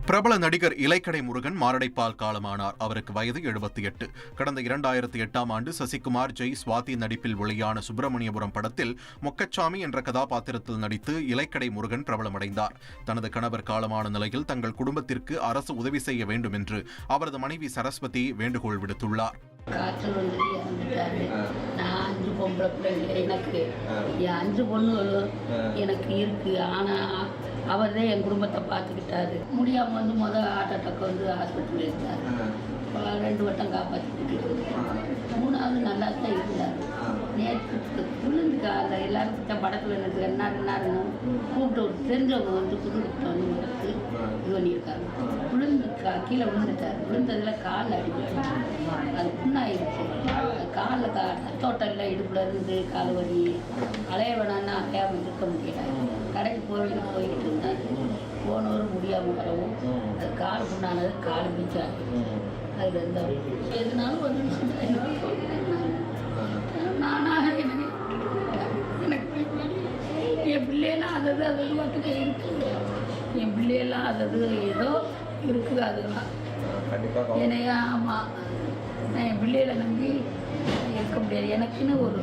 பிரபல நடிகர் இலைக்கடை முருகன் மாரடைப்பால் காலமானார். அவருக்கு வயது 78. கடந்த 2008ஆம் ஆண்டு சசிகுமார், ஜெய், சுவாதி நடிப்பில் வெளியான சுப்பிரமணியபுரம் படத்தில் மொக்கச்சாமி என்ற கதாபாத்திரத்தில் நடித்து இலைக்கடை முருகன் பிரபலமடைந்தார். தனது கணவர் காலமான நிலையில் தங்கள் குடும்பத்திற்கு அரசு உதவி செய்ய வேண்டும் என்று அவரது மனைவி சரஸ்வதி வேண்டுகோள் விடுத்துள்ளார். காய்ச்சல் வந்து இறந்துட்டாரு. நான் 5 பொம்பளை பிள்ளைங்க, எனக்கு 5 பொண்ணுகளும் எனக்கு இருக்கு. ஆனால் அவர் தான் என் குடும்பத்தை பார்த்துக்கிட்டாரு. முடியாமல் வந்து ஹார்ட் அட்டாக் வந்து ஹாஸ்பிட்டலில் இருந்தார். 2 வட்டம் காப்பாற்றிட்டு 3வது நல்லா தான் இருந்தார். நேற்று விழுந்துக்கா அந்த எல்லாருக்கிட்ட படத்தில் எனக்கு என்னாருன்னு கூப்பிட்டு ஒரு தெரிஞ்சவங்க வந்து குடும்பத்தை வந்து முதற்கு இது பண்ணியிருக்காங்க. கீழே விழுந்துட்டார். விழுந்ததில் காலில் அடிப்பட்டு அது புண்ணாயிடுச்சு. காலில் ரத்தோட்டெல்லாம் இடுப்பில் இருந்து கால் வலி அலைய வேணான்னா அலையாமல் இருக்க முடியல. கடைக்கு போய்கிட்டு இருந்தார். போனவரும் முடியாமல் வரவும் அது கால் புண்ணானது, கால் பீச்சாது. அதில் இருந்த எதுனாலும் ஒரு நிமிஷம் நானாக எனக்கு என் பிள்ளையெல்லாம் அதது பார்த்துட்டு இருக்குது. என் பிள்ளையெல்லாம் அதது ஏதோ இருக்குது. அதெல்லாம் என்னையா ஆமாம், நான் என் பிள்ளைகளை நம்பி இருக்க முடியாது. எனக்குன்னு ஒரு